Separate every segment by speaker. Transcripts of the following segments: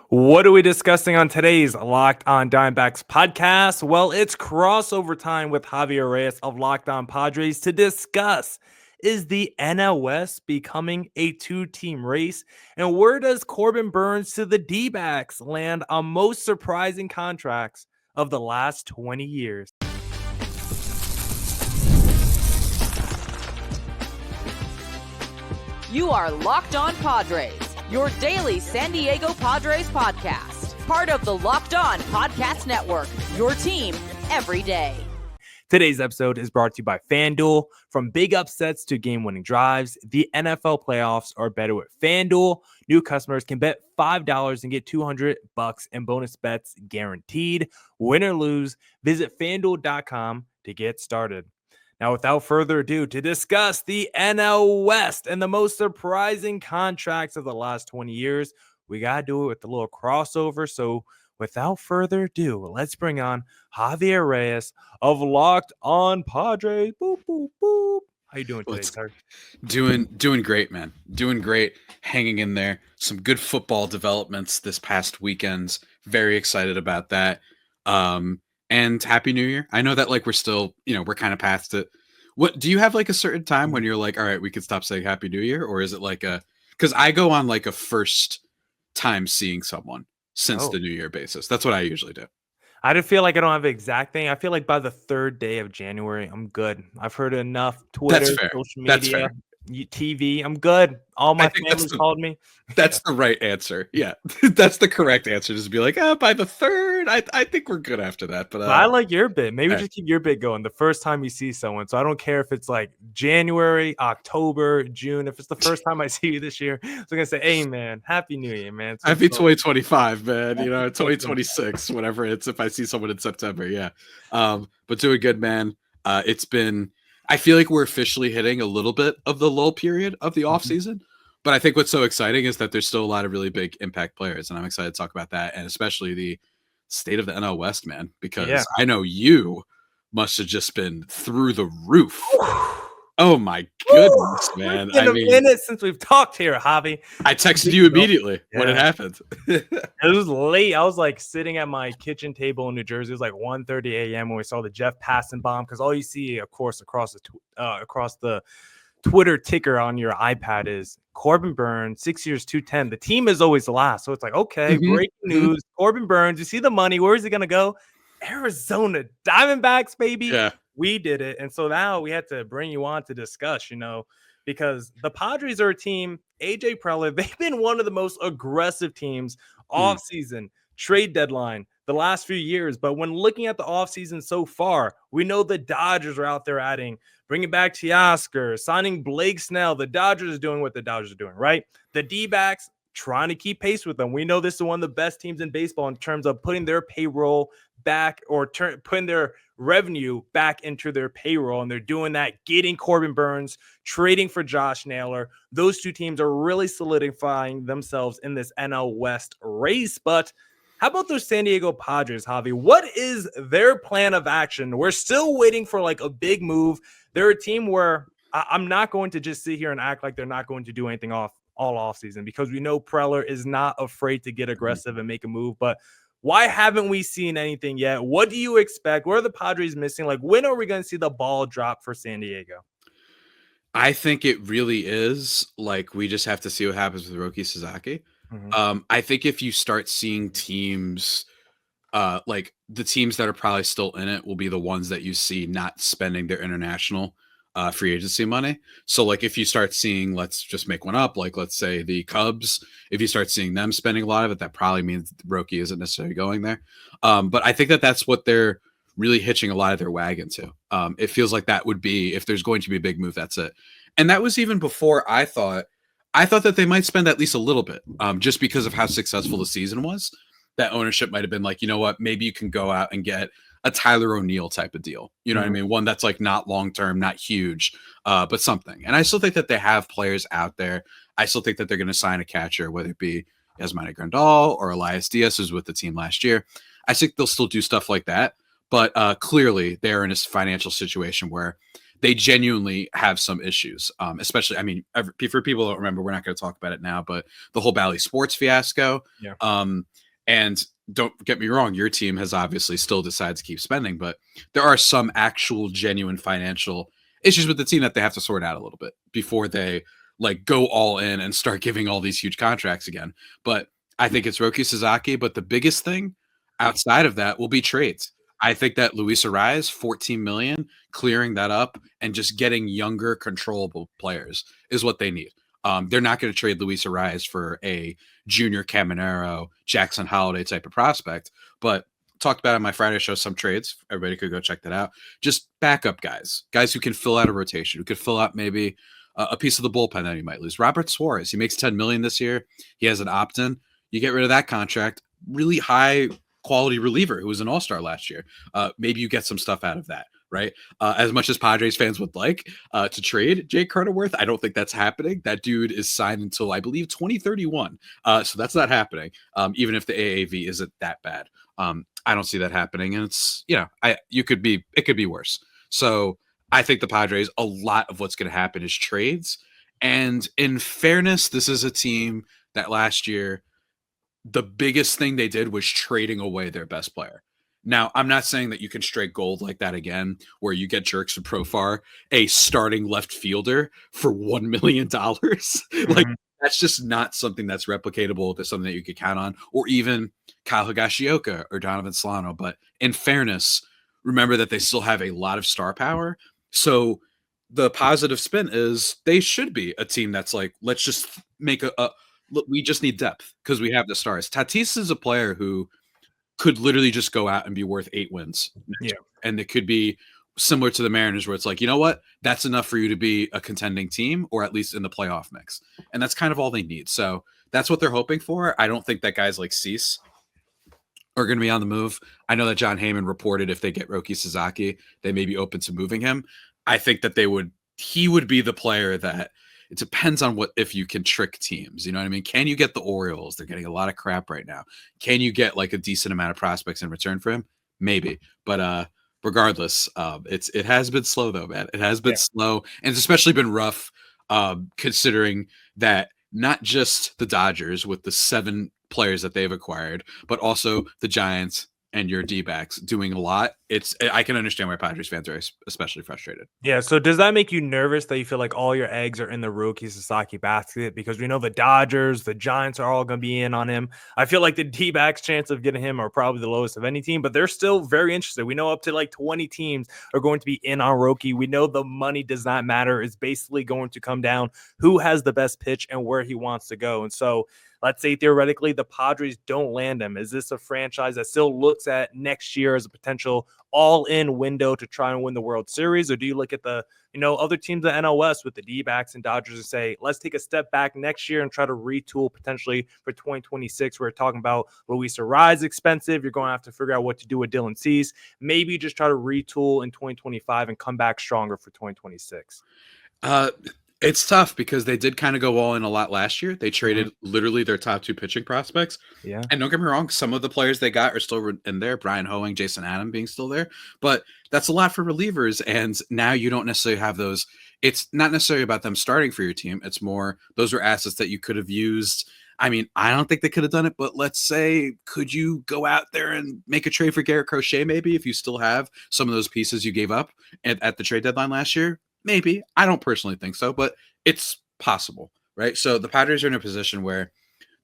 Speaker 1: What are we discussing on today's Locked On Diamondbacks podcast? Well, it's crossover time with Javier Reyes of Locked On Padres to discuss, is the NL West becoming a two-team race? And where does Corbin Burnes to the D-backs land on most surprising contracts of the last 20 years?
Speaker 2: You are Locked On Padres, your daily San Diego Padres podcast. Part of the Locked On Podcast Network, your team every day.
Speaker 1: Today's episode is brought to you by FanDuel. From big upsets to game-winning drives, the NFL playoffs are better with FanDuel. New customers can bet $5 and get $200 in bonus bets guaranteed. Win or lose, visit FanDuel.com to get started. Now, without further ado, to discuss the NL West and the most surprising contracts of the last 20 years, we got to do it with a little crossover. So, without further ado, let's bring on Javier Reyes of Locked On Padres. Boop, boop, boop. How you doing today, sir?
Speaker 3: Doing great, man. Doing great. Hanging in there. Some good football developments this past weekends. Very excited about that. And Happy New Year. I know that we're still, we're kind of past it. What do you have a certain time when you're like, all right, we can stop saying Happy New Year? Or is it because I go on a first time seeing someone since the New Year basis. That's what I usually do.
Speaker 1: I feel like I don't have the exact thing. I feel like by the third day of January, I'm good. I've heard enough Twitter, social media, TV. I'm good. All my family called me.
Speaker 3: That's the right answer. Yeah, that's the correct answer. Just be like, by the third, I think we're good after that. But
Speaker 1: I like your bit. Maybe just keep your bit going the first time you see someone. So I don't care if it's January, October, June. If it's the first time I see you this year, so I'm gonna say, hey man, Happy New Year, man.
Speaker 3: Happy 2025, man. 2026, whatever it's. If I see someone in September, yeah. But doing good, man. It's been. I feel like we're officially hitting a little bit of the lull period of the offseason. But I think what's so exciting is that there's still a lot of really big impact players. And I'm excited to talk about that. And especially the state of the NL West, man, because I know you must have just been through the roof. Oh, my goodness, man.
Speaker 1: It's been a minute since we've talked here, Javi.
Speaker 3: I texted you immediately when it happened.
Speaker 1: It was late. I was sitting at my kitchen table in New Jersey. It was 1:30 a.m. when we saw the Jeff Passan bomb, because all you see, of course, across the Twitter ticker on your iPad is Corbin Burnes, 6 years, 210. The team is always last. So it's okay, breaking news. Corbin Burnes, you see the money. Where is he going to go? Arizona Diamondbacks, baby.
Speaker 3: Yeah.
Speaker 1: We did it. And so now we had to bring you on to discuss, because the Padres are a team, AJ Preller, they've been one of the most aggressive teams off-season, trade deadline, the last few years. But when looking at the offseason so far, we know the Dodgers are out there bringing back Teoscar, signing Blake Snell. The Dodgers are doing what the Dodgers are doing, right? The D-backs trying to keep pace with them. We know this is one of the best teams in baseball in terms of putting their payroll back or putting their revenue back into their payroll. And they're doing that, getting Corbin Burnes, trading for Josh Naylor. Those two teams are really solidifying themselves in this NL West race. But how about those San Diego Padres, Javi? What is their plan of action? We're still waiting for a big move. They're a team where I'm not going to just sit here and act like they're not going to do anything all offseason, because we know Preller is not afraid to get aggressive and make a move. But why haven't we seen anything yet? What do you expect? What are the Padres missing? When are we going to see the ball drop for San Diego?
Speaker 3: I think it really is we just have to see what happens with Roki Sasaki. I think if you start seeing teams, the teams that are probably still in it will be the ones that you see not spending their international free agency money. So if you start seeing, let's just make one up, let's say the Cubs, if you start seeing them spending a lot of it, that probably means Roki isn't necessarily going there. But I think that that's what they're really hitching a lot of their wagon to. It feels like that would be, if there's going to be a big move, that's it. And that was even before I thought that they might spend at least a little bit, just because of how successful the season was. That ownership might have been you know what, maybe you can go out and get a Tyler O'Neill type of deal. You know what I mean? One that's not long-term, not huge, but something. And I still think that they have players out there. I still think that they're going to sign a catcher, whether it be Yasmani Grandal or Elias Diaz, who's with the team last year. I think they'll still do stuff like that. But clearly they're in a financial situation where they genuinely have some issues. Especially, I mean, for people who don't remember, we're not going to talk about it now, but the whole Bally Sports fiasco.
Speaker 1: Yeah.
Speaker 3: And don't get me wrong, your team has obviously still decided to keep spending, but there are some actual genuine financial issues with the team that they have to sort out a little bit before they like go all in and start giving all these huge contracts again. But I think it's Roki Sasaki. But the biggest thing outside of that will be trades. I think that Luis Arraez, 14 million, clearing that up and just getting younger, controllable players is what they need. They're not going to trade Luis Arraez for a junior Caminero, Jackson Holiday type of prospect. But talked about on my Friday show some trades. Everybody could go check that out. Just backup guys who can fill out a rotation, who could fill out maybe a piece of the bullpen that you might lose. Robert Suarez, he makes 10 million this year. He has an opt-in. You get rid of that contract. Really high quality reliever who was an all-star last year. Maybe you get some stuff out of that, right? As much as Padres fans would like to trade Jake Cronenworth, I don't think that's happening. That dude is signed until, I believe, 2031. So that's not happening, even if the AAV isn't that bad. I don't see that happening. And it's, it could be worse. So I think the Padres, a lot of what's going to happen is trades. And in fairness, this is a team that last year, the biggest thing they did was trading away their best player. Now, I'm not saying that you can straight gold like that again, where you get Jerks and Profar, a starting left fielder for $1 million. Like, that's just not something that's replicatable. That's something that you could count on, or even Kyle Higashioka or Donovan Solano. But in fairness, remember that they still have a lot of star power. So the positive spin is they should be a team that's like, let's just make look, we just need depth because we have the stars. Tatis is a player who could literally just go out and be worth 8 wins.
Speaker 1: Yeah.
Speaker 3: And it could be similar to the Mariners where it's like, you know what? That's enough for you to be a contending team or at least in the playoff mix. And that's kind of all they need. So that's what they're hoping for. I don't think that guys like Cease are going to be on the move. I know that John Heyman reported if they get Roki Sasaki, they may be open to moving him. I think that he would be the player that it depends on if you can trick teams. You know what I mean? Can you get the Orioles? They're getting a lot of crap right now. Can you get like a decent amount of prospects in return for him? Maybe. But regardless, it has been slow though, man. It has been slow, and it's especially been rough considering that not just the Dodgers with the 7 players that they've acquired, but also the Giants and your D-backs doing a lot. I can understand why Padres fans are especially frustrated.
Speaker 1: Yeah, so does that make you nervous that you feel like all your eggs are in the Roki Sasaki basket? Because we know the Dodgers, the Giants are all going to be in on him. I feel like the D-backs' chance of getting him are probably the lowest of any team, but they're still very interested. We know up to like 20 teams are going to be in on Roki. We know the money does not matter. It's basically going to come down who has the best pitch and where he wants to go. And so let's say theoretically the Padres don't land him. Is this a franchise that still looks at next year as a potential all-in window to try and win the World Series? Or do you look at the, other teams at NOS with the D-backs and Dodgers and say, let's take a step back next year and try to retool potentially for 2026? We're talking about Luis Arraez expensive. You're going to have to figure out what to do with Dylan Cease. Maybe just try to retool in 2025 and come back stronger for 2026.
Speaker 3: It's tough because they did kind of go all in a lot last year. They traded literally their top 2 pitching prospects.
Speaker 1: Yeah.
Speaker 3: And don't get me wrong, some of the players they got are still in there. Brian Hoeing, Jason Adam being still there. But that's a lot for relievers. And now you don't necessarily have those. It's not necessarily about them starting for your team. It's more those are assets that you could have used. I mean, I don't think they could have done it, but let's say, could you go out there and make a trade for Garrett Crochet maybe if you still have some of those pieces you gave up at the trade deadline last year? Maybe. I don't personally think so, but it's possible, right? So the Padres are in a position where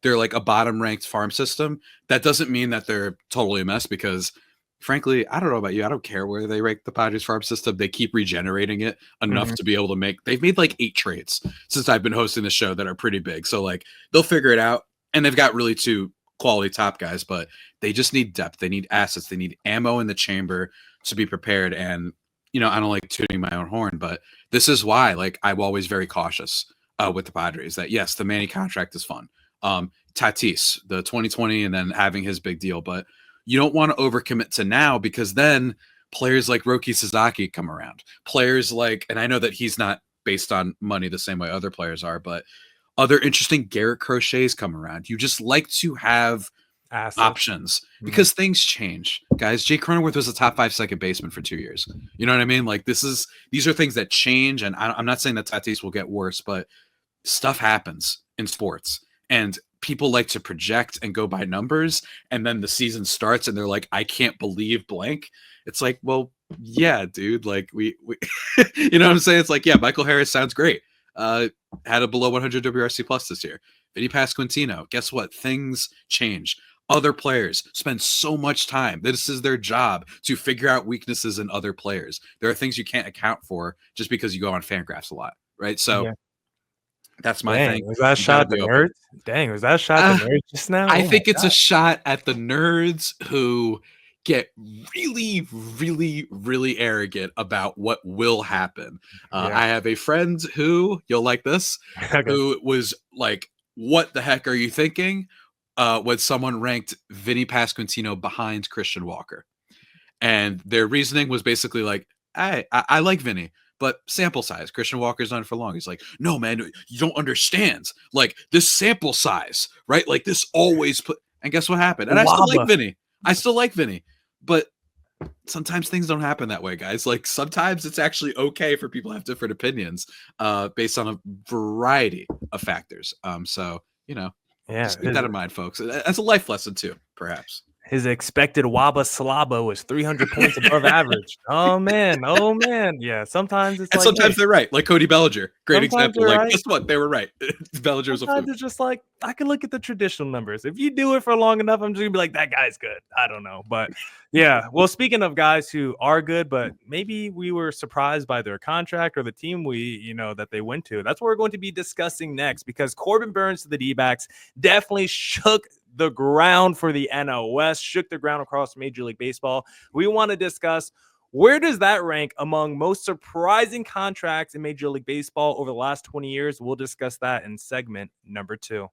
Speaker 3: they're like a bottom-ranked farm system. That doesn't mean that they're totally a mess because, frankly, I don't know about you. I don't care where they rank the Padres farm system. They keep regenerating it enough to be able to they've made like 8 trades since I've been hosting the show that are pretty big. So like they'll figure it out. And they've got really 2 quality top guys, but they just need depth. They need assets. They need ammo in the chamber to be prepared. And I don't like tooting my own horn, but this is why, like, I'm always very cautious with the Padres. That yes, the Manny contract is fun. Tatis, the 2020, and then having his big deal, but you don't want to overcommit to now because then players like Roki Sasaki come around. Players like, and I know that he's not based on money the same way other players are, but other interesting Garrett Crochets come around. You just like to have options because things change, guys. Jake Cronenworth was a top 5 second baseman for 2 years. You know what I mean? Like these are things that change, and I'm not saying that Tatis will get worse, but stuff happens in sports, and people like to project and go by numbers, and then the season starts and they're like, I can't believe blank. It's like, well, yeah, dude, like we you know what I'm saying? It's like, yeah, Michael Harris sounds great. Had a below 100 WRC plus this year. Vinny Pasquantino, guess what? Things change. Other players spend so much time. This is their job to figure out weaknesses in other players. There are things you can't account for just because you go on Fangraphs a lot, right? So that's my thing.
Speaker 1: Was that a shot at the nerds? Dang, was that a shot at the nerds just now?
Speaker 3: I think it's a shot at the nerds who get really, really, really arrogant about what will happen. I have a friend who, you'll like this, who was like, what the heck are you thinking? When someone ranked Vinny Pasquantino behind Christian Walker. And their reasoning was basically like, I like Vinny, but sample size. Christian Walker's done it for long. He's like, no, man, you don't understand. Like this sample size, right? Like this always put. And guess what happened? And I still like Vinny. But sometimes things don't happen that way, guys. Like sometimes it's actually okay for people to have different opinions based on a variety of factors. So, you know, just keep that in mind, folks. That's a life lesson too, perhaps.
Speaker 1: His expected Waba Salabo is 300 points above average. Oh man. Yeah, sometimes it's
Speaker 3: sometimes they're right. Like Cody Bellinger, great example. Like, guess what? They were right. Bellinger was a fluke.
Speaker 1: It's just like I can look at the traditional numbers. If you do it for long enough, I'm just gonna be like, that guy's good. I don't know, but yeah. Well, speaking of guys who are good, but maybe we were surprised by their contract or the team that they went to. That's what we're going to be discussing next, because Corbin Burnes to the D-backs definitely shook the ground for the NL West, shook the ground across Major League Baseball. We want to discuss, where does that rank among most surprising contracts in Major League Baseball over the last 20 years? We'll discuss that in segment number 2.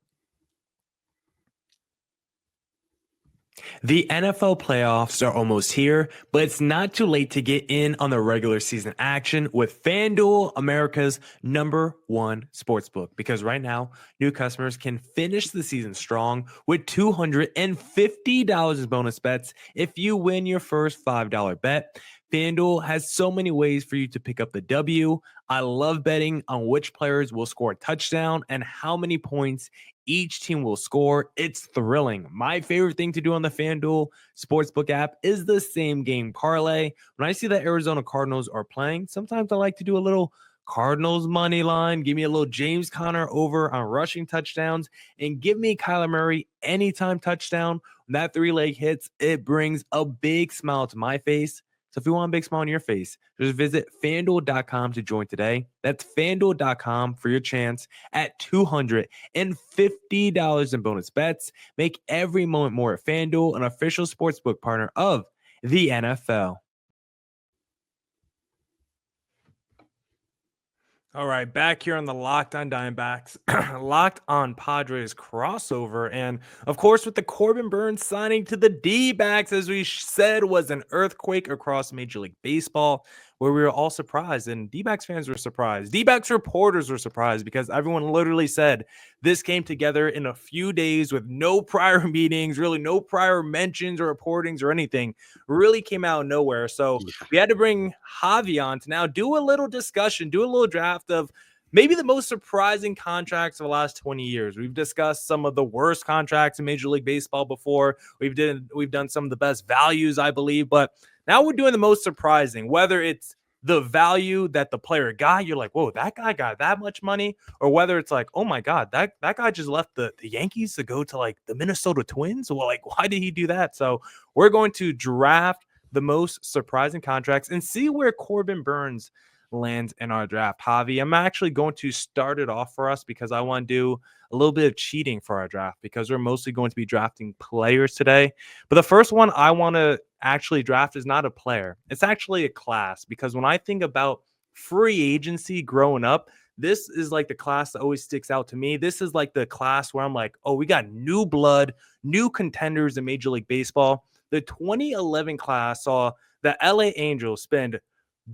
Speaker 1: The NFL playoffs are almost here, but it's not too late to get in on the regular season action with FanDuel, America's #1 sportsbook. Because right now, new customers can finish the season strong with $250 in bonus bets if you win your first $5 bet. FanDuel has so many ways for you to pick up the W. I love betting on which players will score a touchdown and how many points each team will score. It's thrilling. My favorite thing to do on the FanDuel Sportsbook app is the same game parlay. When I see that Arizona Cardinals are playing, sometimes I like to do a little Cardinals money line. Give me a little James Conner over on rushing touchdowns, and give me Kyler Murray anytime touchdown. When that 3-leg hits, it brings a big smile to my face. So if you want a big smile on your face, just visit FanDuel.com to join today. That's FanDuel.com for your chance at $250 in bonus bets. Make every moment more at FanDuel, an official sportsbook partner of the NFL. All right, back here on the Locked On Diamondbacks, Locked On Padres crossover. And, of course, with the Corbin Burnes signing to the D-backs, as we said, was an earthquake across Major League Baseball, where we were all surprised, and D-backs fans were surprised. D-backs reporters were surprised because everyone literally said this came together in a few days with no prior meetings, really no prior mentions or reportings or anything. Really came out of nowhere. So we had to bring Javi on to now do a little discussion, do a little draft of maybe the most surprising contracts of the last 20 years. We've discussed some of the worst contracts in Major League Baseball before. We've done some of the best values, I believe, but now we're doing the most surprising, whether it's the value that the player got, you're like, whoa, that guy got that much money, or whether it's like, oh my God, that guy just left the Yankees to go to like the Minnesota Twins. Well, like, why did he do that? So we're going to draft the most surprising contracts and see where Corbin Burnes lands in our draft. Javi, I'm actually going to start it off for us because I want to do a little bit of cheating for our draft because we're mostly going to be drafting players today. But the first one I want to actually draft is not a player. It's actually a class, because when I think about free agency growing up, this is like the class that always sticks out to me. This is like the class where I'm like, oh, we got new blood, new contenders in Major League Baseball. The 2011 class saw the LA Angels spend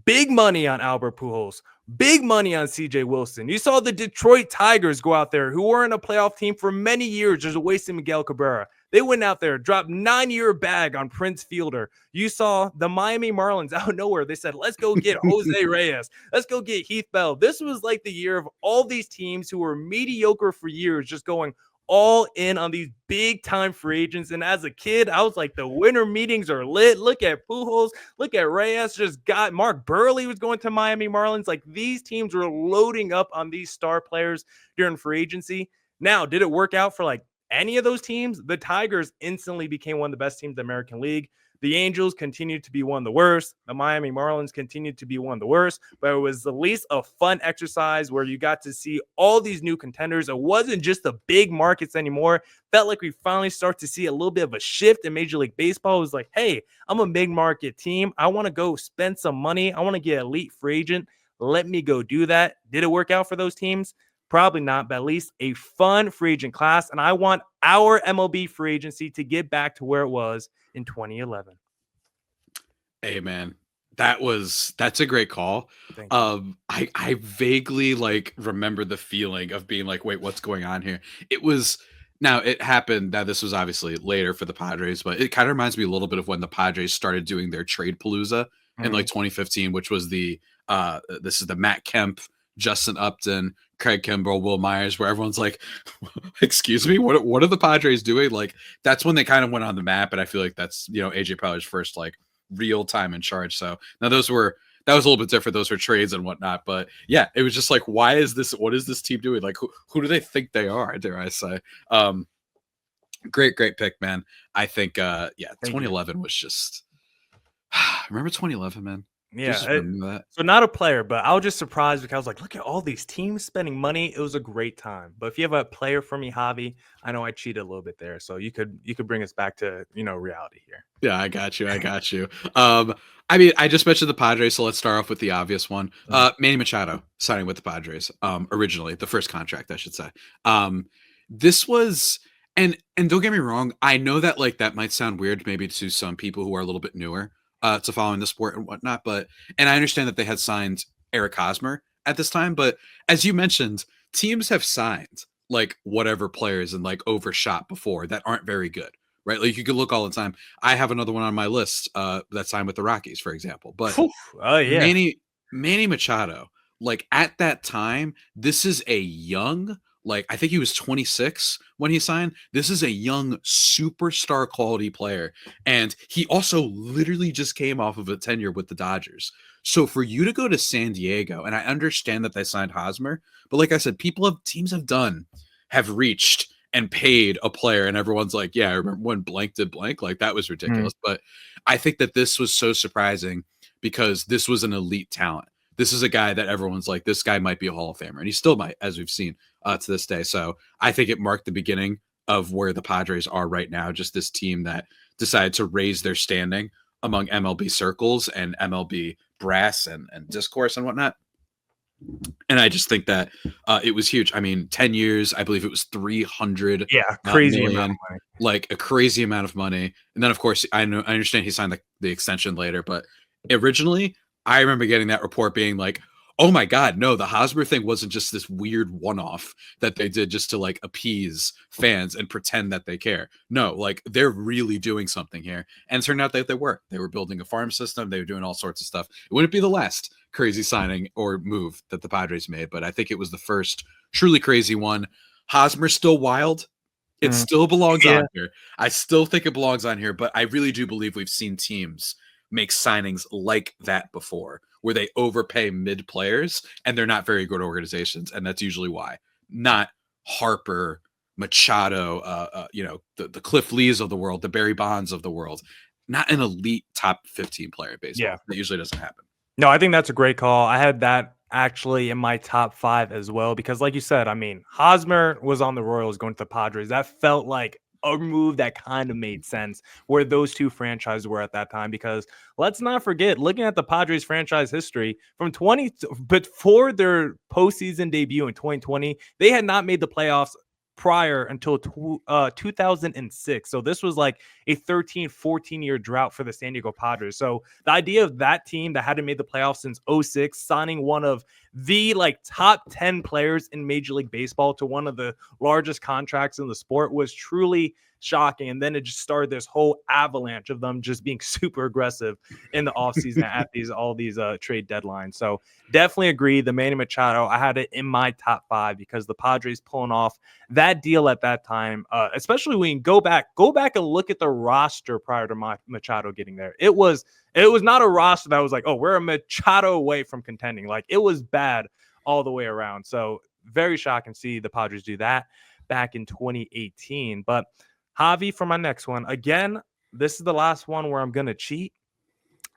Speaker 1: big money on Albert Pujols, big money on CJ Wilson. You saw the Detroit Tigers go out there, who weren't a playoff team for many years, just wasting Miguel Cabrera. They went out there, dropped 9-year bag on Prince Fielder. You saw the Miami Marlins out of nowhere. They said, let's go get Jose Reyes. Let's go get Heath Bell. This was like the year of all these teams who were mediocre for years, just going all in on these big time free agents. And as a kid, I was like, the winter meetings are lit. Look at Pujols, look at Reyes, just got Mark Burley was going to Miami Marlins. Like, these teams were loading up on these star players during free agency. Now, did it work out for like any of those teams? The Tigers instantly became one of the best teams in the American League. The Angels continued to be one of the worst. The Miami Marlins continued to be one of the worst, but it was at least a fun exercise where you got to see all these new contenders. It wasn't just the big markets anymore. Felt like we finally start to see a little bit of a shift in Major League Baseball. It was like, hey, I'm a big market team. I want to go spend some money. I want to get an elite free agent. Let me go do that. Did it work out for those teams? Probably not, but at least a fun free agent class. And I want our MLB free agency to get back to where it was in 2011.
Speaker 3: Hey man, that's a great call. I vaguely like remember the feeling of being like, wait, what's going on here? It happened. Now this was obviously later for the Padres, but it kind of reminds me a little bit of when the Padres started doing their trade palooza in like 2015, which was this is the Matt Kemp, Justin Upton, Craig Kimbrell, Will Myers, where everyone's like, excuse me, what are the Padres doing? Like, that's when they kind of went on the map. And I feel like that's, AJ Preller's first like real time in charge. So now that was a little bit different. Those were trades and whatnot, but yeah, it was just like, what is this team doing? Like, who do they think they are? Dare I say? Great pick, man. I think, 2011 was just, remember 2011, man?
Speaker 1: Yeah. So not a player, but I was just surprised because I was like, look at all these teams spending money. It was a great time. But if you have a player for me, Javi, I know I cheated a little bit there. So you could bring us back to, reality here.
Speaker 3: Yeah, I got you. I mean, I just mentioned the Padres, so let's start off with the obvious one. Manny Machado signing with the Padres. Originally, the first contract, I should say. This was, and don't get me wrong, I know that like that might sound weird maybe to some people who are a little bit newer to following the sport and whatnot, and I understand that they had signed Eric Hosmer at this time, but as you mentioned, teams have signed like whatever players and like overshot before that aren't very good, right? Like you could look all the time. I have another one on my list that signed with the Rockies, for example, but Manny Machado, like at that time, this is a young, like I think he was 26 when he signed. This is a young superstar quality player. And he also literally just came off of a tenure with the Dodgers. So for you to go to San Diego, and I understand that they signed Hosmer, but like I said, teams have reached and paid a player, and everyone's like, yeah, I remember when blank did blank. Like that was ridiculous. But I think that this was so surprising because this was an elite talent. This is a guy that everyone's like, this guy might be a Hall of Famer, and he still might, as we've seen to this day. So I think it marked the beginning of where the Padres are right now, just this team that decided to raise their standing among MLB circles and MLB brass and discourse and whatnot. And I just think that it was huge. I mean, 10 years, I believe it was 300
Speaker 1: crazy
Speaker 3: million,
Speaker 1: amount of money.
Speaker 3: Like a crazy amount of money. And then, of course, I understand he signed the extension later, but originally, I remember getting that report being like, oh my God, no, the Hosmer thing wasn't just this weird one-off that they did just to like appease fans and pretend that they care. No, like they're really doing something here. And it turned out that they were building a farm system. They were doing all sorts of stuff. It wouldn't be the last crazy signing or move that the Padres made, but I think it was the first truly crazy one. Hosmer's still wild. It still belongs on here. I still think it belongs on here, but I really do believe we've seen teams make signings like that before, where they overpay mid players and they're not very good organizations. And that's usually why. Not Harper, Machado, the Cliff Lees of the world, the Barry Bonds of the world, not an elite top 15 player baseball. Yeah. That usually doesn't happen.
Speaker 1: No, I think that's a great call. I had that actually in my top 5 as well, because like you said, I mean, Hosmer was on the Royals going to the Padres. That felt like a move that kind of made sense where those two franchises were at that time, because let's not forget, looking at the Padres franchise history before their postseason debut in 2020, they had not made the playoffs prior until 2006. So this was like a 13, 14-year drought for the San Diego Padres. So the idea of that team that hadn't made the playoffs since 06, signing one of the like top 10 players in Major League Baseball to one of the largest contracts in the sport was truly shocking. And then it just started this whole avalanche of them just being super aggressive in the offseason at all these trade deadlines. So definitely agree. The Manny Machado, I had it in my top 5 because the Padres pulling off that deal at that time, especially when you go back and look at the roster prior to Machado getting there. It was not a roster that was like, oh, we're a Machado away from contending. Like, it was bad all the way around. So very shocking to see the Padres do that back in 2018. But Javi, for my next one, again, this is the last one where I'm going to cheat.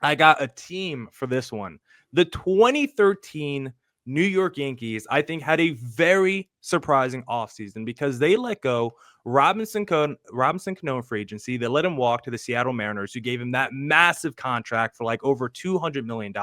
Speaker 1: I got a team for this one. The 2013 New York Yankees, I think, had a very surprising offseason because they let go Robinson Cano in free agency. They let him walk to the Seattle Mariners, who gave him that massive contract for like over $200 million.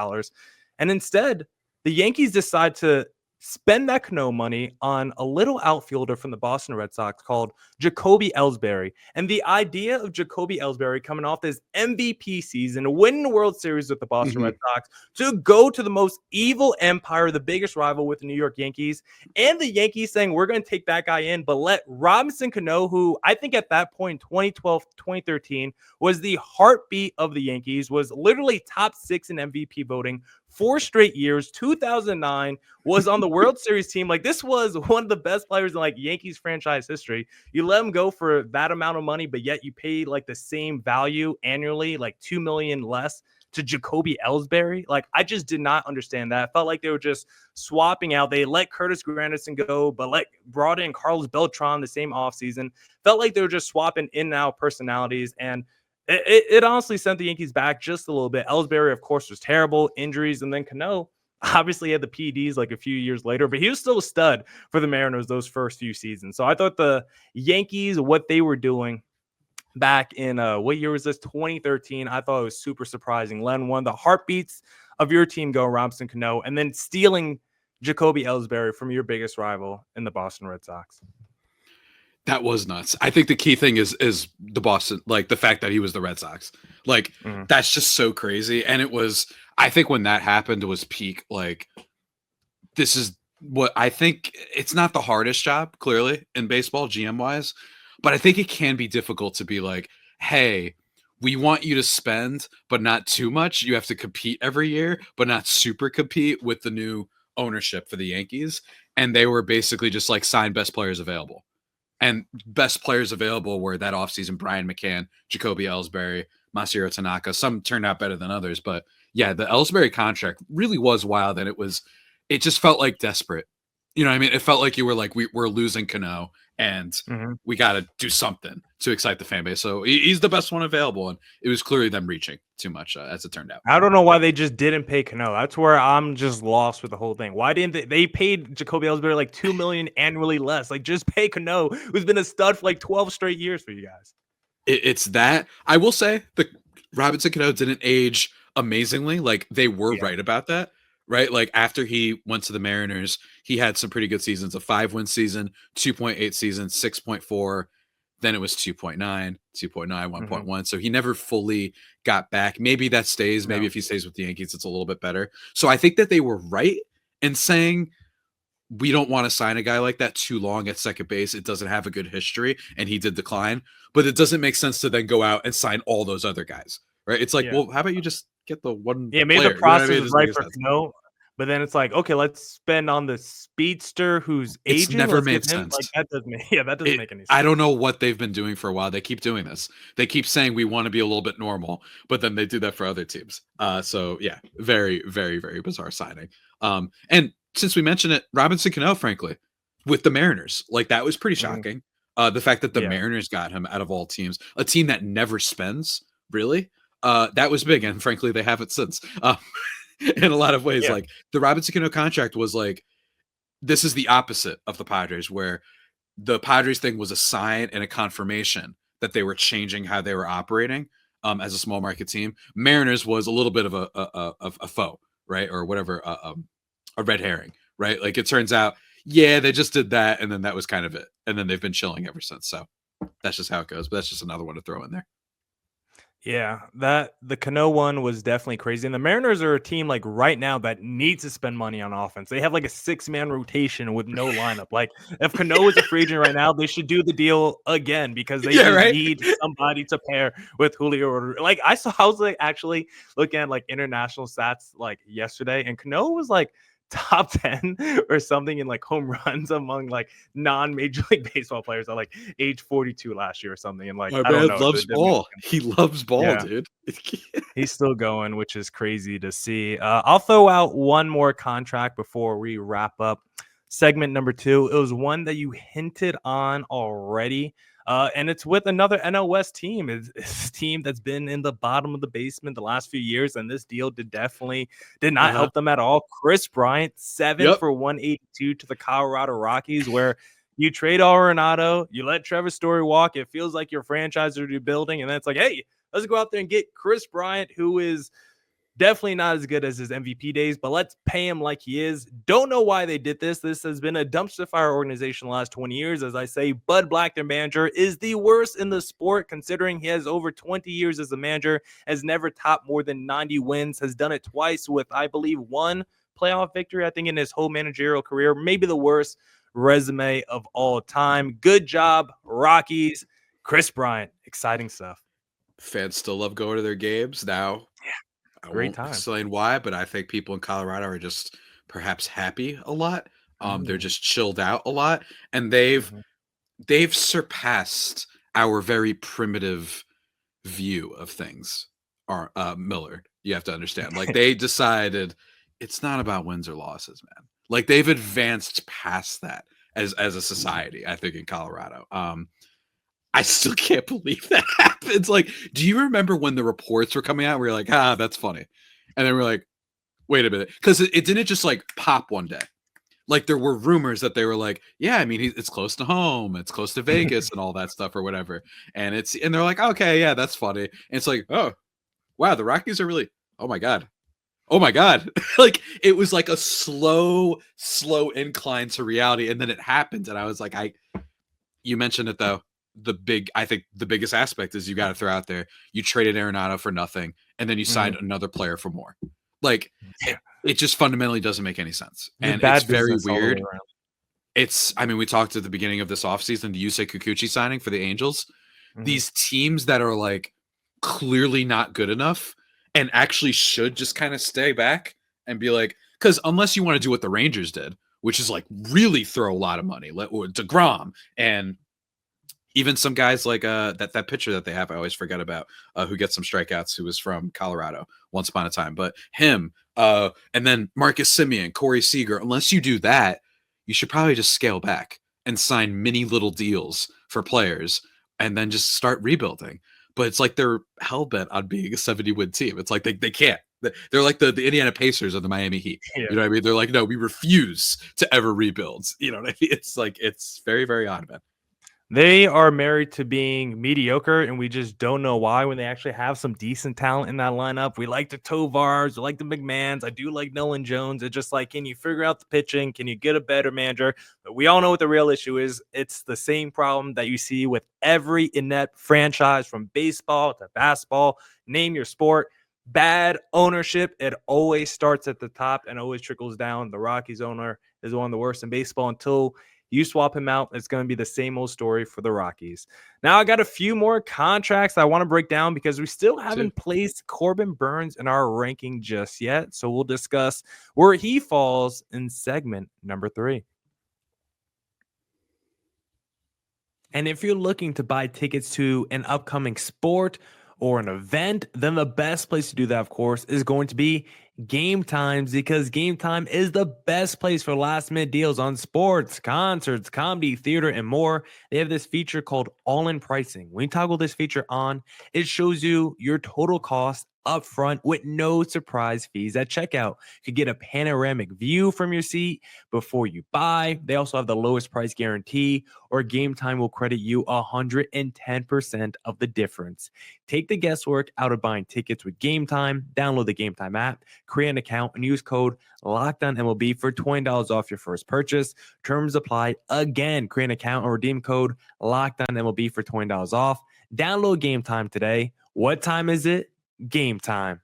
Speaker 1: And instead, the Yankees decide to spend that Cano money on a little outfielder from the Boston Red Sox called Jacoby Ellsbury. And the idea of Jacoby Ellsbury coming off this MVP season, winning the World Series with the Boston Red Sox, to go to the most evil empire, the biggest rival with the New York Yankees, and the Yankees saying, we're going to take that guy in, but let Robinson Cano, who I think at that point, 2012, 2013, was the heartbeat of the Yankees, was literally top 6 in MVP voting 4 straight years. 2009 was on the World Series team. Like, this was one of the best players in like Yankees franchise history. You let him go for that amount of money, but yet you pay like the same value annually, like $2 million less to Jacoby Ellsbury. Like, I just did not understand that. I felt like they were just swapping out. They let Curtis Granderson go, but like brought in Carlos Beltran the same offseason. Felt like they were just swapping in and out personalities, and it honestly sent the Yankees back just a little bit. Ellsbury, of course, was terrible, injuries, and then Cano obviously had the PEDs like a few years later, but he was still a stud for the Mariners those first few seasons. So I thought the Yankees, what they were doing back in what year was this? 2013. I thought it was super surprising. Letting one of the heartbeats of your team go, Robinson Cano, and then stealing Jacoby Ellsbury from your biggest rival in the Boston Red Sox.
Speaker 3: That was nuts. I think the key thing is the Boston, like the fact that he was the Red Sox. Like, that's just so crazy. And it was, I think when that happened, it was peak. Like, this is what I think. It's not the hardest job, clearly, in baseball, GM wise, but I think it can be difficult to be like, hey, we want you to spend, but not too much. You have to compete every year, but not super compete with the new ownership for the Yankees. And they were basically just like, sign best players available. And best players available were that offseason Brian McCann, Jacoby Ellsbury, Masahiro Tanaka. Some turned out better than others. But yeah, the Ellsbury contract really was wild. And it just felt like desperate. You know what I mean? It felt like you were like, we're losing Cano and we got to do something to excite the fan base. So he's the best one available. And it was clearly them reaching too much as it turned out.
Speaker 1: I don't know why they just didn't pay Cano. That's where I'm just lost with the whole thing. Why didn't they paid Jacoby Ellsbury like $2 million annually less? Like, just pay Cano, who's been a stud for like 12 straight years for you guys.
Speaker 3: It's that. I will say the Robinson Cano didn't age amazingly. Like, they were right about that. Right? Like, after he went to the Mariners, he had some pretty good seasons, a 5-win season, 2.8 season, 6.4. Then it was 2.9, 2.9, 1.1. So he never fully got back. Maybe that stays. Maybe if he stays with the Yankees, it's a little bit better. So I think that they were right in saying, we don't want to sign a guy like that too long at second base. It doesn't have a good history, and he did decline. But it doesn't make sense to then go out and sign all those other guys. Right? It's like, well, how about you just get the one player?
Speaker 1: Maybe the process is right for Cano, but then it's like, okay, let's spend on the speedster who's aging.
Speaker 3: It's never made sense.
Speaker 1: Like, that doesn't make any sense.
Speaker 3: I don't know what they've been doing for a while. They keep doing this. They keep saying we want to be a little bit normal, but then they do that for other teams. So yeah, very, very, very bizarre signing. And since we mentioned it, Robinson Cano, frankly, with the Mariners, like, that was pretty shocking. The fact that the Mariners got him out of all teams, a team that never spends, really, that was big. And frankly, they haven't since. In a lot of ways, like, the Robinson Cano contract was like, this is the opposite of the Padres, where the Padres thing was a sign and a confirmation that they were changing how they were operating as a small market team. Mariners was a little bit of a foe, right? Or whatever, a red herring, right? Like, it turns out, yeah, they just did that, and then that was kind of it. And then they've been chilling ever since. So that's just how it goes. But that's just another one to throw in there.
Speaker 1: Yeah, the Cano one was definitely crazy. And the Mariners are a team like right now that needs to spend money on offense. They have like a 6-man rotation with no lineup. Like if Cano is a free agent right now, they should do the deal again because they need somebody to pair with Julio. Like I was like actually looking at like international stats like yesterday, and Cano was like top 10 or something in like home runs among like non-Major League Baseball players at like age 42 last year or something. And like
Speaker 3: My
Speaker 1: I don't
Speaker 3: man
Speaker 1: know,
Speaker 3: loves ball. He loves ball, dude.
Speaker 1: He's still going, which is crazy to see. I'll throw out one more contract before we wrap up segment number 2. It was one that you hinted on already. And it's with another NL West team. It's a team that's been in the bottom of the basement the last few years, and this deal did not help them at all. Kris Bryant, 7 for $182 to the Colorado Rockies, where you trade Arenado, you let Trevor Story walk. It feels like your franchise are rebuilding, and then it's like, hey, let's go out there and get Kris Bryant, who is definitely not as good as his MVP days, but let's pay him like he is. Don't know why they did this. This has been a dumpster fire organization the last 20 years. As I say, Bud Black, their manager, is the worst in the sport, considering he has over 20 years as a manager, has never topped more than 90 wins, has done it twice with, I believe, 1 playoff victory, I think, in his whole managerial career. Maybe the worst resume of all time. Good job, Rockies. Kris Bryant, exciting stuff.
Speaker 3: Fans still love going to their games now.
Speaker 1: Yeah, great time.
Speaker 3: Explain why, but I think people in Colorado are just perhaps happy a lot. They're just chilled out a lot, and they've surpassed our very primitive view of things. Millard, you have to understand. Like they decided it's not about wins or losses, man. Like they've advanced past that as a society. I think in Colorado. I still can't believe that happens. Like, do you remember when the reports were coming out? We were like, that's funny. And then we're like, wait a minute. Because it didn't just like pop one day. Like there were rumors that they were like, yeah, I mean, it's close to home. It's close to Vegas and all that stuff or whatever. And they're like, okay, yeah, that's funny. And it's like, oh, wow, the Rockies are really, oh my God. Like it was like a slow incline to reality. And then it happened. And I was like, you mentioned it though. I think the biggest aspect is you got to throw out there. You traded Arenado for nothing, and then you signed another player for more. Like it just fundamentally doesn't make any sense, and it's very weird. I mean, we talked at the beginning of this offseason, the Yusei Kikuchi signing for the Angels. These teams that are like clearly not good enough and actually should just kind of stay back and be like, because unless you want to do what the Rangers did, which is like really throw a lot of money, or DeGrom and even some guys like that pitcher that they have, I always forget about, who gets some strikeouts, who was from Colorado once upon a time. But him, and then Marcus Semien, Corey Seager, unless you do that, you should probably just scale back and sign mini little deals for players and then just start rebuilding. But it's like they're hell-bent on being a 70-win team. It's like they can't. They're like the Indiana Pacers or the Miami Heat. Yeah. You know what I mean? They're like, no, we refuse to ever rebuild. You know what I mean? It's like, it's very, very odd, man.
Speaker 1: They are married to being mediocre, and we just don't know why when they actually have some decent talent in that lineup. We like the Tovars, we like the McMahons. I do like Nolan Jones. It's just like, can you figure out the pitching? Can you get a better manager? But we all know what the real issue is. It's the same problem that you see with every inept franchise, from baseball to basketball. Name your sport. Bad ownership. It always starts at the top and always trickles down. The Rockies owner is one of the worst in baseball. Until you swap him out, it's going to be the same old story for the Rockies. Now, I got a few more contracts I want to break down because we still haven't placed Corbin Burnes in our ranking just yet. So we'll discuss where he falls in segment number 3. And if you're looking to buy tickets to an upcoming sport or an event, then the best place to do that, of course, is going to be Game Times, because Game Time is the best place for last minute deals on sports, concerts, comedy, theater, and more. They have this feature called all-in pricing. When you toggle this feature on, it shows you your total cost upfront with no surprise fees at checkout. You could get a panoramic view from your seat before you buy. They also have the lowest price guarantee, or Game Time will credit you 110% of the difference. Take the guesswork out of buying tickets with Game Time. Download the Game Time app, create an account, and use code LOCKEDONMLB for $20 off your first purchase. Terms apply. Again, create an account and redeem code LOCKEDONMLB for $20 off. Download Game Time today. What time is it? Game time.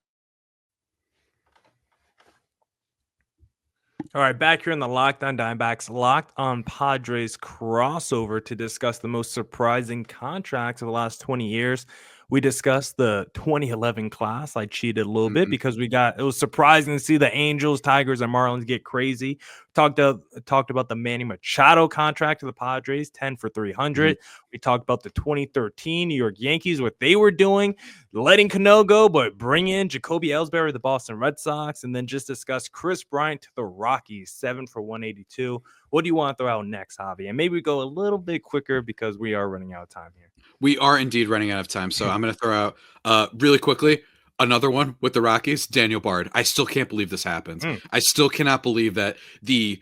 Speaker 1: All right, back here in the Locked On Diamondbacks, Locked On Padres crossover to discuss the most surprising contracts of the last 20 years. We discussed the 2011 class. I cheated a little bit because it was surprising to see the Angels, Tigers, and Marlins get crazy. Talked about the Manny Machado contract to the Padres, 10 for $300. We talked about the 2013 New York Yankees, what they were doing, letting Cano go, but bring in Jacoby Ellsbury of the Boston Red Sox, and then just discuss Kris Bryant to the Rockies, 7 for $182. What do you want to throw out next, Javi? And maybe we go a little bit quicker because we are running out of time here.
Speaker 3: We are indeed running out of time, so I'm going to throw out really quickly another one with the Rockies, Daniel Bard. I still can't believe this happened. I still cannot believe that the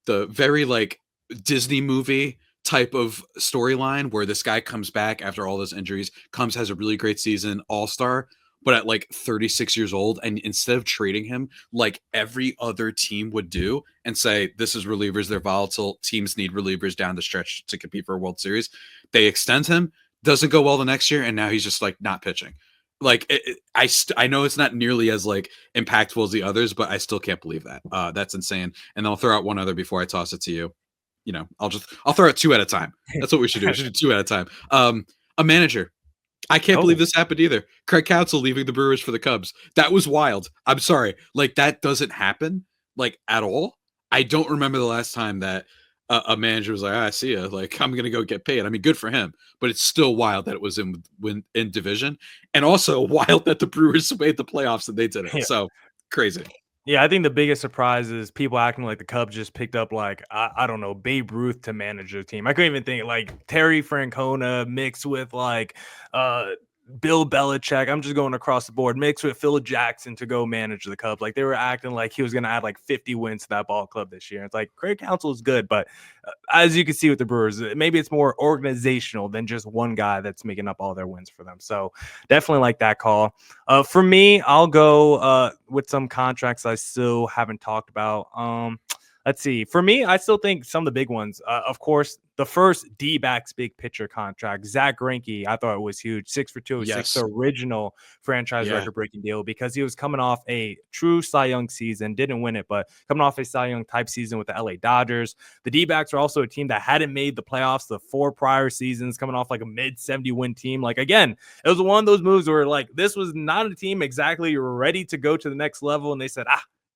Speaker 3: very like Disney movie type of storyline where this guy comes back after all those injuries, has a really great season, all-star, but at like 36 years old, and instead of trading him like every other team would do and say, this is relievers, they're volatile, teams need relievers down the stretch to compete for a World Series, they extend him, doesn't go well the next year, and now he's just like not pitching. Like I know it's not nearly as like impactful as the others, but I still can't believe that. That's insane. And I'll throw out one other before I toss it to you. You know, I'll throw out two at a time. That's what we should do. We should do two at a time. A manager. I can't believe this happened either. Craig Counsell leaving the Brewers for the Cubs. That was wild. I'm sorry. Like, that doesn't happen, like, at all. I don't remember the last time that a manager was like, I see you. Like, I'm going to go get paid. I mean, good for him. But it's still wild that it was in division. And also wild that the Brewers made the playoffs and they didn't. Yeah. So, crazy.
Speaker 1: Yeah, I think the biggest surprise is people acting like the Cubs just picked up, like, I don't know, Babe Ruth to manage their team. I couldn't even think, like, Terry Francona mixed with, like, Bill Belichick. I'm just going across the board. Mixed with Phil Jackson to go manage the Cubs. Like, they were acting like he was going to add, like, 50 wins to that ball club this year. It's like, Craig Counsell is good, but as you can see with the Brewers, maybe it's more organizational than just one guy that's making up all their wins for them. So definitely like that call. For me, I'll go with some contracts I still haven't talked about. Let's see. For me, I still think some of the big ones, of course, the first D-backs big pitcher contract, Zach Greinke, I thought it was huge. 6 for 206, the original franchise record-breaking deal, because he was coming off a true Cy Young season, didn't win it, but coming off a Cy Young type season with the LA Dodgers. The D-backs are also a team that hadn't made the playoffs the 4 prior seasons, coming off like a mid-70 win team. Like, again, it was one of those moves where, like, this was not a team exactly ready to go to the next level, and they said,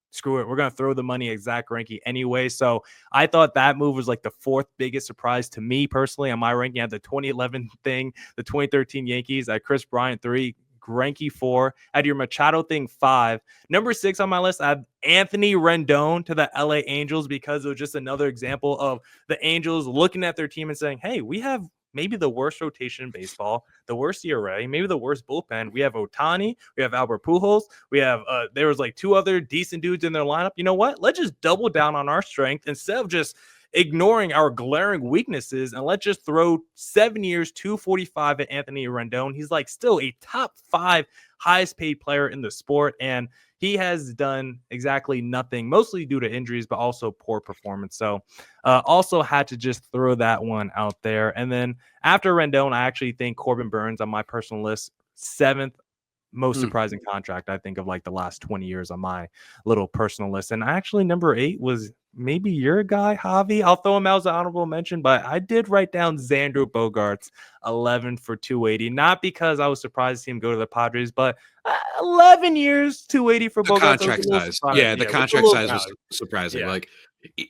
Speaker 1: screw it, we're going to throw the money at Zach Greinke anyway. So I thought that move was like the 4th biggest surprise to me personally on my ranking. I had the 2011 thing, the 2013 Yankees, I had Kris Bryant 3, Greinke 4, I had your Machado thing 5. Number 6 on my list, I have Anthony Rendon to the LA Angels, because it was just another example of the Angels looking at their team and saying, hey, we have maybe the worst rotation in baseball, the worst ERA, maybe the worst bullpen. We have Ohtani, we have Albert Pujols, we have there was like 2 other decent dudes in their lineup. You know what? Let's just double down on our strength instead of just ignoring our glaring weaknesses, and let's just throw 7 years, $245 at Anthony Rendon. He's like still a top 5 highest paid player in the sport, and he has done exactly nothing, mostly due to injuries, but also poor performance. So also had to just throw that one out there. And then after Rendon, I actually think Corbin Burnes on my personal list, 7th most surprising contract, I think, of like the last 20 years on my little personal list. And actually number 8 was maybe your guy, Javi. I'll throw him out as an honorable mention, but I did write down Xander Bogaerts, 11 for 280. Not because I was surprised to see him go to the Padres, but 11 years, 280 for Bogaerts.
Speaker 3: Contract size. Yeah, the contract size was surprising. Yeah. Like,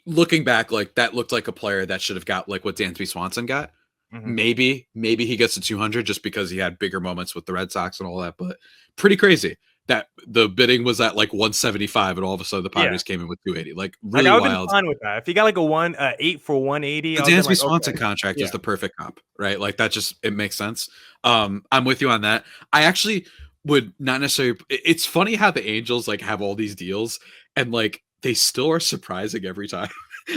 Speaker 3: looking back, like, that looked like a player that should have got like what Dansby Swanson got. Maybe he gets to 200 just because he had bigger moments with the Red Sox and all that, but pretty crazy that the bidding was at like 175 and all of a sudden the Padres came in with 280. Like, really wild. I would have been fine
Speaker 1: with that. If he got like a 8 for 180,
Speaker 3: the Dansby Swanson contract is the perfect comp, right? Like, that just, it makes sense. I'm with you on that. I actually would not necessarily. It's funny how the Angels like have all these deals and like they still are surprising every time.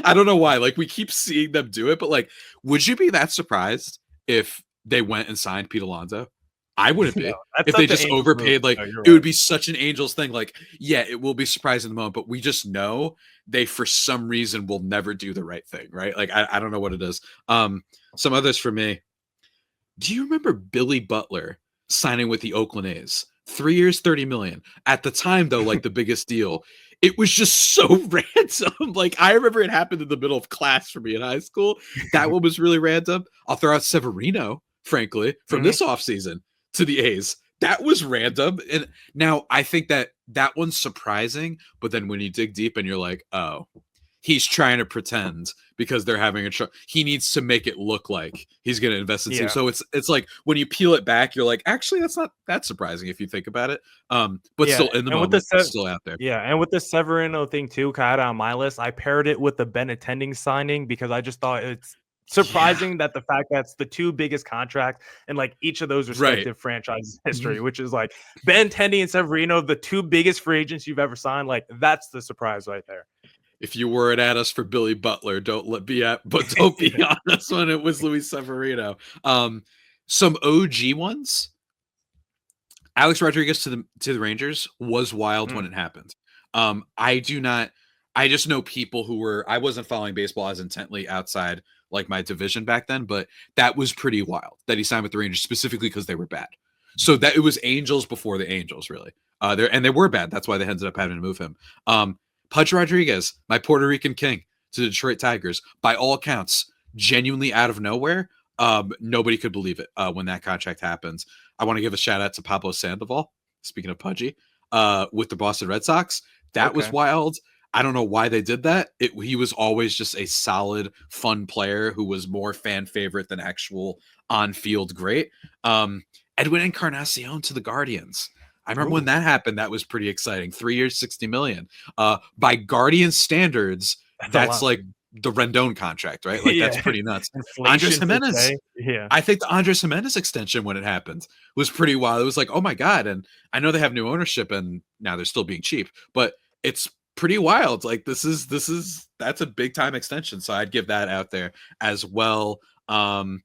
Speaker 3: I don't know why. Like we keep seeing them do it, but like, would you be that surprised if they went and signed Pete Alonso? I wouldn't be.
Speaker 1: No, that's
Speaker 3: If they
Speaker 1: such an
Speaker 3: just
Speaker 1: Angels
Speaker 3: overpaid,
Speaker 1: move.
Speaker 3: like
Speaker 1: No, you're
Speaker 3: it would
Speaker 1: right.
Speaker 3: be such an Angels thing. Like, yeah, it will be surprising in the moment, but we just know they for some reason will never do the right thing, right? Like I don't know what it is. Some others for me. Do you remember Billy Butler signing with the Oakland A's? 3 years, 30 million. At the time, though, like the biggest deal. It was just so random. Like I remember it happened in the middle of class for me in high school. That one was really random. I'll throw out Severino, frankly, from this offseason to the A's. That was random. And now I think that that one's surprising, but then when you dig deep and you're like, oh, he's trying to pretend because they're having a he needs to make it look like he's going to invest in team. So it's like when you peel it back, you're like, actually, that's not that surprising if you think about it. But still in the moment, still out there.
Speaker 1: Yeah, and with the Severino thing too, kind of on my list, I paired it with the Benintendi signing because I just thought it's surprising that the fact that's the two biggest contracts in like each of those respective franchises history, which is like Benintendi and Severino, the two biggest free agents you've ever signed. Like that's the surprise right there.
Speaker 3: If you weren't at us for Billy Butler, don't be honest when it was Luis Severino. Some OG ones. Alex Rodriguez to the Rangers was wild when it happened. I just know people who were. I wasn't following baseball as intently outside like my division back then, but that was pretty wild that he signed with the Rangers specifically because they were bad. So that it was Angels before the Angels, really. They were bad. That's why they ended up having to move him. Pudge Rodriguez, my Puerto Rican king, to the Detroit Tigers, by all accounts, genuinely out of nowhere. Nobody could believe it when that contract happens. I want to give a shout out to Pablo Sandoval, speaking of Pudgy, with the Boston Red Sox. That was wild. I don't know why they did that. He was always just a solid, fun player who was more fan favorite than actual on-field great. Edwin Encarnacion to the Guardians. I remember when that happened, that was pretty exciting. 3 years, 60 million. By Guardian standards, that's like the Rendon contract, right? Like that's pretty nuts. Andres Jimenez.
Speaker 1: Yeah.
Speaker 3: I think the Andres Jimenez extension when it happened was pretty wild. It was like, oh my God. And I know they have new ownership and now they're still being cheap, but it's pretty wild. Like that's a big time extension. So I'd give that out there as well. And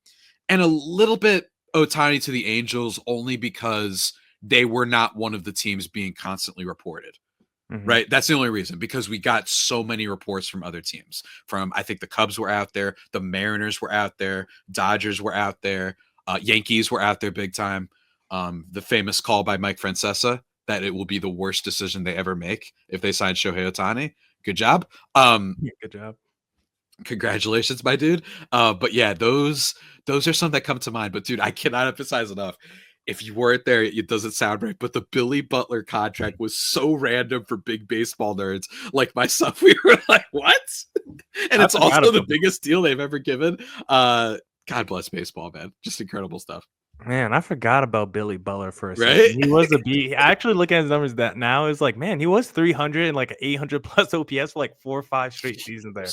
Speaker 3: a little bit Ohtani to the Angels only because they were not one of the teams being constantly reported, right? That's the only reason, because we got so many reports from other teams. I think the Cubs were out there, the Mariners were out there, Dodgers were out there, Yankees were out there big time. The famous call by Mike Francesa that it will be the worst decision they ever make if they sign Shohei Ohtani. Good job.
Speaker 1: Good job.
Speaker 3: Congratulations, my dude. But yeah, those are some that come to mind. But dude, I cannot emphasize enough. If you weren't there, it doesn't sound right, but the Billy Butler contract was so random for big baseball nerds like myself. We were like, what? And it's also the biggest deal they've ever given. God bless baseball, man. Just incredible stuff.
Speaker 1: Man, I forgot about Billy Butler for a second. He was actually looking at his numbers that now is like, man, he was 300 and like 800 plus OPS for like 4 or 5 straight seasons there.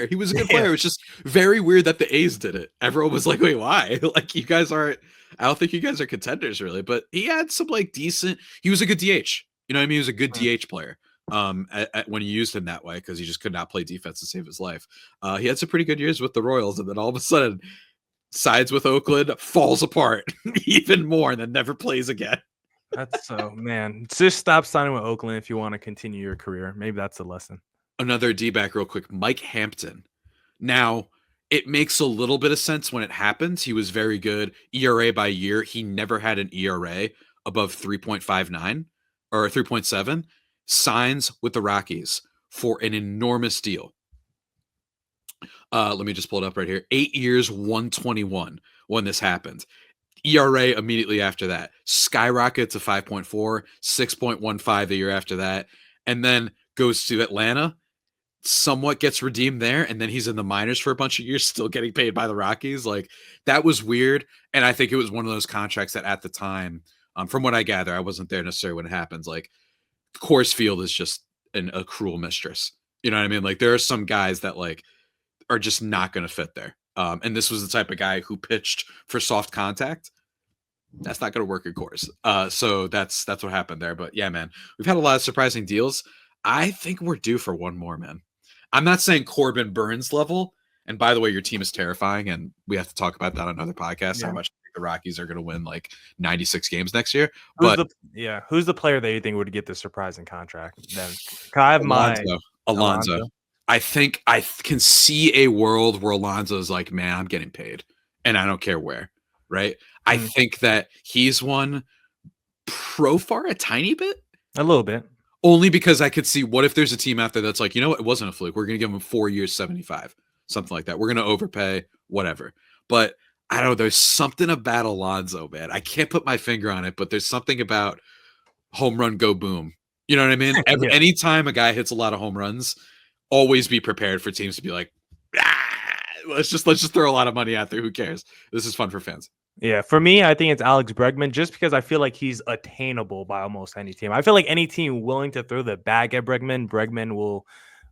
Speaker 3: He was a good player. It was just very weird that the A's did it. Everyone was like, wait, why? Like, you guys aren't, I don't think you guys are contenders really, but he had some like decent, he was a good DH. You know what I mean? He was a good DH player when you used him that way, because he just could not play defense to save his life. He had some pretty good years with the Royals, and then all of a sudden, sides with Oakland, falls apart even more, and then never plays again.
Speaker 1: That's so, man. Just stop signing with Oakland if you want to continue your career. Maybe that's the lesson.
Speaker 3: Another D-back real quick, Mike Hampton. Now, it makes a little bit of sense when it happens. He was very good. ERA by year, he never had an ERA above 3.59 or 3.7. Signs with the Rockies for an enormous deal. Let me just pull it up right here. 8 years, 121 when this happened. ERA immediately after that skyrocket to 5.4, 6.15 the year after that, and then goes to Atlanta, somewhat gets redeemed there, and then he's in the minors for a bunch of years, still getting paid by the Rockies. Like, that was weird, and I think it was one of those contracts that at the time, from what I gather, I wasn't there necessarily when it happens, like, Coors Field is just a cruel mistress. You know what I mean? Like, there are some guys that, like, are just not going to fit there. And this was the type of guy who pitched for soft contact. That's not going to work, of course. So that's what happened there. But yeah, man, we've had a lot of surprising deals. I think we're due for one more, man. I'm not saying Corbin Burnes level. And by the way, your team is terrifying, and we have to talk about that on another podcast. How much the Rockies are going to win like 96 games next year.
Speaker 1: Who's the player that you think would get the surprising contract? Then I have
Speaker 3: Alonso. I think I can see a world where Alonso is like, man, I'm getting paid, and I don't care where. Right? I think that he's won Profar a tiny bit.
Speaker 1: A little bit.
Speaker 3: Only because I could see, what if there's a team out there that's like, you know what, it wasn't a fluke. We're going to give him 4 years, 75, something like that. We're going to overpay, whatever. But I don't know. There's something about Alonso, man. I can't put my finger on it, but there's something about home run, go boom. You know what I mean? Anytime a guy hits a lot of home runs, always be prepared for teams to be like, let's just throw a lot of money out there. Who cares? This is fun for fans.
Speaker 1: Yeah, for me, I think it's Alex Bregman, just because I feel like he's attainable by almost any team. I feel like any team willing to throw the bag at Bregman will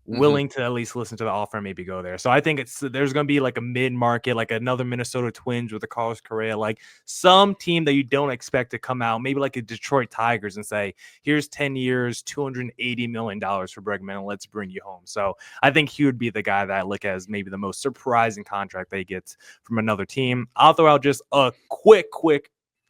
Speaker 1: willing to at least listen to the offer and maybe go there. So I think there's going to be like a mid-market, like another Minnesota Twins with a Carlos Correa, like some team that you don't expect to come out, maybe like a Detroit Tigers, and say, here's 10 years, $280 million for Bregman, and let's bring you home. So I think he would be the guy that I look at as maybe the most surprising contract that he gets from another team. I'll throw out just a quick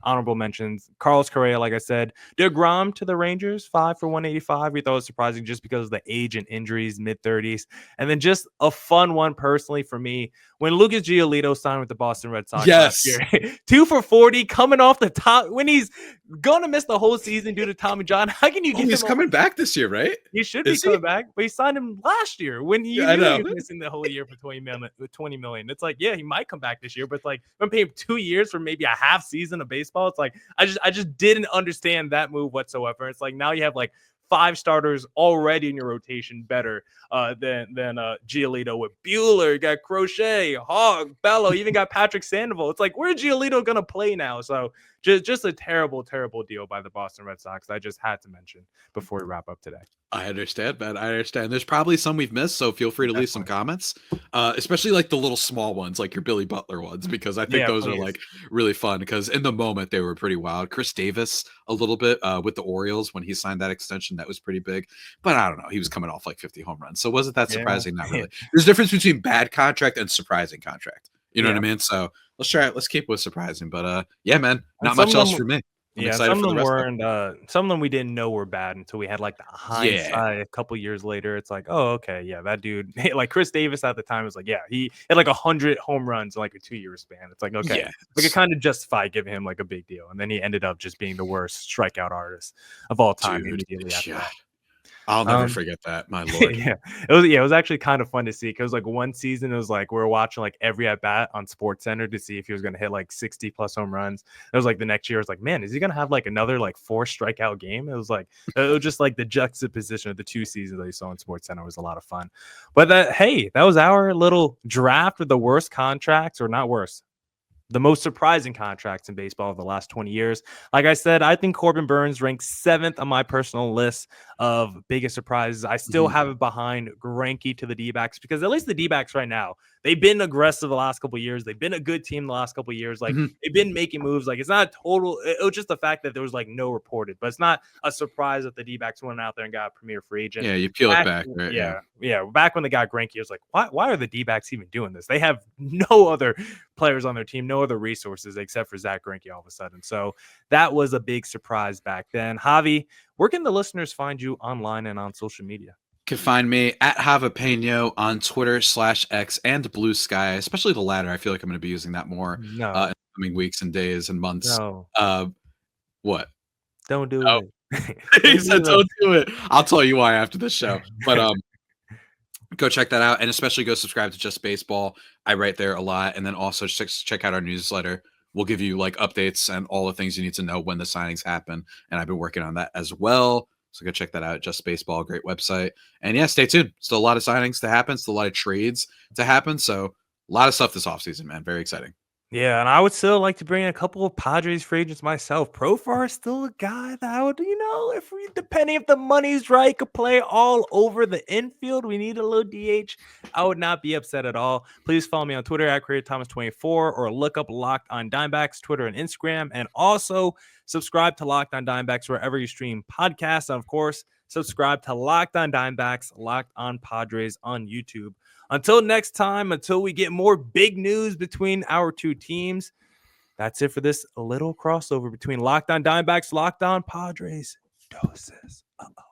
Speaker 1: honorable mentions. Carlos Correa, like I said. DeGrom to the Rangers, 5 for $185. We thought it was surprising just because of the age and injuries, mid-30s. And then just a fun one personally for me, when Lucas Giolito signed with the Boston Red Sox last year. 2 for $40, coming off the top, when he's going to miss the whole season due to Tommy John. How can you get him?
Speaker 3: He's coming back this year, right?
Speaker 1: He should be coming back, but he signed him last year when he was missing the whole year for $20 million. It's like, yeah, he might come back this year, but it's like, I'm paying him 2 years for maybe a half season of baseball. It's like, I just didn't understand that move whatsoever. It's like, now you have like 5 starters already in your rotation better than Giolito with Buehler. You got Crochet, Hogg, Bello, even got Patrick Sandoval. It's like, where's Giolito going to play now? So just a terrible deal by the Boston Red Sox. I just had to mention before we wrap up today.
Speaker 3: I understand, man. I understand. There's probably some we've missed, so feel free to leave some comments, especially like the little small ones, like your Billy Butler ones, because I think those are like really fun, because in the moment they were pretty wild. Chris Davis a little bit with the Orioles when he signed that extension, that was pretty big, but I don't know. He was coming off like 50 home runs, so wasn't that surprising? Not really. There's a difference between bad contract and surprising contract. You know what I mean? So let's try it. Let's keep with surprising, but yeah, man, not much else for me.
Speaker 1: Some of them weren't. Some of them we didn't know were bad until we had like the hindsight a couple years later. It's like, oh, okay, yeah, that dude, like Chris Davis at the time was like, yeah, he had like 100 home runs in like a 2-year span. It's like, okay, we could kind of justify giving him like a big deal, and then he ended up just being the worst strikeout artist of all time immediately after that.
Speaker 3: I'll never forget that, my lord.
Speaker 1: It was actually kind of fun to see, because like one season it was like we were watching like every at bat on SportsCenter to see if he was going to hit like 60 plus home runs. It was like the next year, it was like, man, is he going to have like another like 4 strikeout game? It was just like the juxtaposition of the 2 seasons that you saw on SportsCenter was a lot of fun. But that was our little draft of the worst contracts, or not worst, the most surprising contracts in baseball of the last 20 years. Like I said, I think Corbin Burnes ranks 7th on my personal list of biggest surprises. I still have it behind Greinke to the D-backs, because at least the D-backs right now, they've been aggressive the last couple of years. They've been a good team the last couple of years. Like they've been making moves. Like it's not total. It was just the fact that there was like no reported, but it's not a surprise that the D-backs went out there and got a premier free agent.
Speaker 3: Yeah, you peel it back. Right?
Speaker 1: Yeah. Back when they got Greinke, it was like, why are the D-backs even doing this? They have no other players on their team, no other resources except for Zach Greinke all of a sudden. So that was a big surprise back then. Javi, where can the listeners find you online and on social media?
Speaker 3: You can find me at Javapeno on Twitter /X and Blue Sky, especially the latter. I feel like I'm going to be using that more in the coming weeks and days and months.
Speaker 1: No.
Speaker 3: What?
Speaker 1: Don't do it.
Speaker 3: He said don't do it. I'll tell you why after this show. But go check that out, and especially go subscribe to Just Baseball. I write there a lot, and then also check out our newsletter. We'll give you like updates and all the things you need to know when the signings happen, and I've been working on that as well. So go check that out. Just Baseball, great website. And yeah, stay tuned. Still a lot of signings to happen. Still a lot of trades to happen. So a lot of stuff this offseason, man. Very exciting.
Speaker 1: Yeah, and I would still like to bring in a couple of Padres free agents myself. Profar is still a guy that I would, depending if the money's right, could play all over the infield. We need a little DH. I would not be upset at all. Please follow me on Twitter at CreatorThomas24 or look up Locked On Diamondbacks, Twitter and Instagram. And also subscribe to Locked On Diamondbacks wherever you stream podcasts. And of course, subscribe to Locked On Diamondbacks, Locked On Padres on YouTube. Until next time, until we get more big news between our two teams, that's it for this little crossover between Locked On Diamondbacks, Locked On Padres. Doses. Uh-oh.